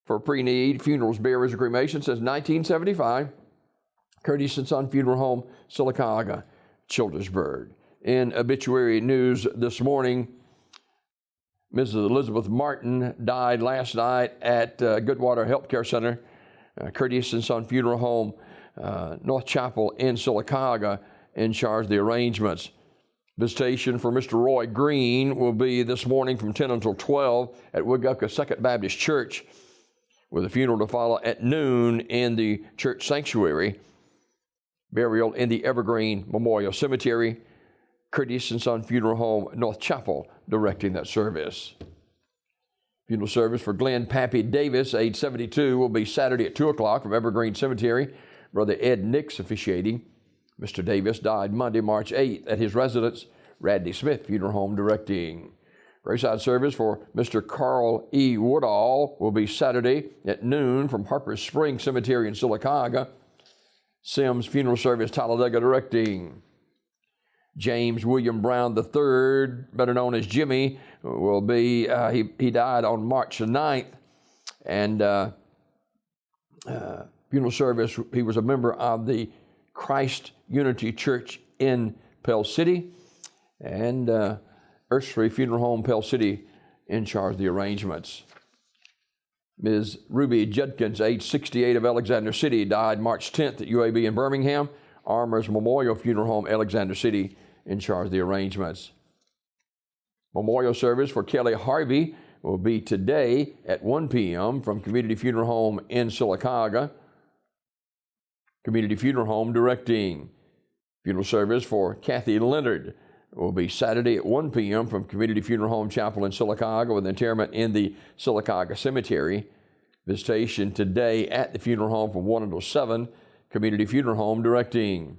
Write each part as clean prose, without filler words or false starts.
for pre-need funerals, burials, and cremation since 1975. Curtis and Son Funeral Home, Sylacauga, Childersburg. In obituary news this morning, Mrs. Elizabeth Martin died last night at Goodwater Healthcare Center, Curtis and Son Funeral Home, North Chapel in Sylacauga, in charge of the arrangements. Visitation for Mr. Roy Green will be this morning from 10 until 12 at Wigupka Second Baptist Church, with a funeral to follow at noon in the church sanctuary. Burial in the Evergreen Memorial Cemetery. Curtis and Son Funeral Home, North Chapel, directing that service. Funeral service for Glenn Pappy Davis, age 72, will be Saturday at 2 o'clock from Evergreen Cemetery. Brother Ed Nix officiating. Mr. Davis died Monday, March 8th at his residence, Radley Smith Funeral Home, directing. Graveside service for Mr. Carl E. Woodall will be Saturday at noon from Harper Springs Cemetery in Sylacauga. Sims Funeral Service, Talladega, directing. James William Brown III, better known as Jimmy, will be, he died on March 9th, and funeral service, he was a member of the Christ Unity Church in Pell City, and Ursery Funeral Home, Pell City, in charge of the arrangements. Ms. Ruby Judkins, age 68, of Alexander City, died March 10th at UAB in Birmingham. Armours Memorial Funeral Home, Alexander City, in charge of the arrangements. Memorial service for Kelly Harvey will be today at 1 p.m. from Community Funeral Home in Sylacauga. Community Funeral Home directing. Funeral service for Kathy Leonard will be Saturday at 1 p.m. from Community Funeral Home Chapel in Sylacauga, with interment in the Sylacauga Cemetery. Visitation today at the funeral home from 1 until 7. Community Funeral Home directing.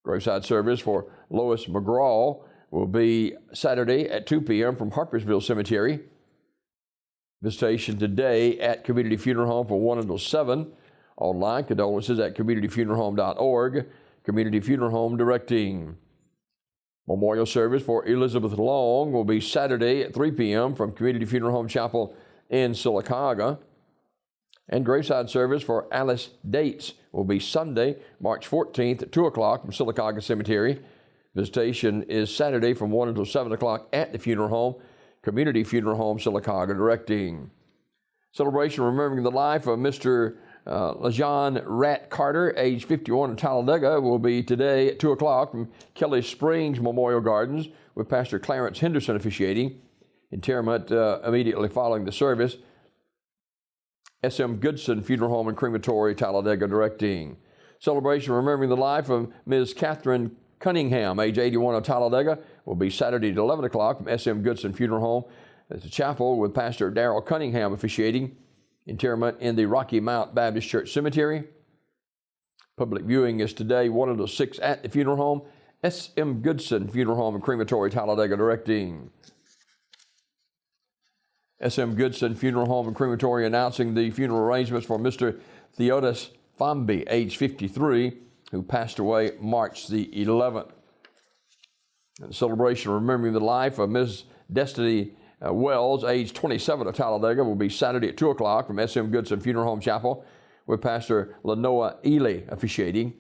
Graveside service for Lois McGraw will be Saturday at 2 p.m. from Harpersville Cemetery. Visitation today at Community Funeral Home from 1 until 7. Online condolences at communityfuneralhome.org. Community Funeral Home directing. Memorial service for Elizabeth Long will be Saturday at 3 p.m. from Community Funeral Home Chapel in Sylacauga. And graveside service for Alice Dates will be Sunday, March 14th at 2 o'clock from Sylacauga Cemetery. Visitation is Saturday from 1 until 7 o'clock at the funeral home. Community Funeral Home, Sylacauga, directing. Celebration remembering the life of Mr. LaJohn Rat Carter, age 51, in Talladega, will be today at 2 o'clock from Kelly Springs Memorial Gardens, with Pastor Clarence Henderson officiating. Interment immediately following the service. S.M. Goodson Funeral Home and Crematory, Talladega, directing. Celebration remembering the life of Ms. Catherine Cunningham, age 81, of Talladega, will be Saturday at 11 o'clock from S.M. Goodson Funeral Home at the chapel, with Pastor Darrell Cunningham officiating. Interment in the Rocky Mount Baptist Church Cemetery. Public viewing is today, 1 until 6 at the funeral home. S.M. Goodson Funeral Home and Crematory, Talladega, directing. S.M. Goodson Funeral Home and Crematory announcing the funeral arrangements for Mr. Theodus Famby, age 53, who passed away March the 11th. And the celebration remembering the life of Ms. Destiny Wells, age 27, of Talladega, will be Saturday at 2 o'clock from S.M. Goodson Funeral Home Chapel, with Pastor Lenoa Ely officiating.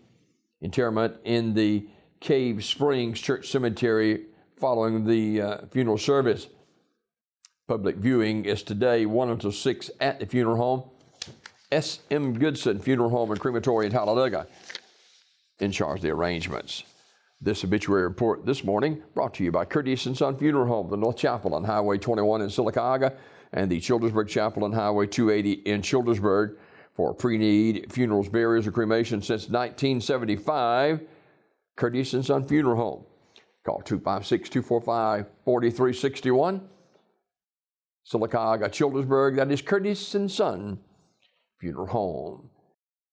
Interment in the Cave Springs Church Cemetery following the funeral service. Public viewing is today, 1 until 6 at the funeral home. S.M. Goodson Funeral Home and Crematory in Talladega, in charge of the arrangements. This obituary report this morning brought to you by Curtis and Son Funeral Home, the North Chapel on Highway 21 in Sylacauga, and the Childersburg Chapel on Highway 280 in Childersburg, for pre-need funerals, burials, or cremation since 1975. Curtis and Son Funeral Home. Call 256-245-4361. Sylacauga, Childersburg, that is Curtis and Son Funeral Home.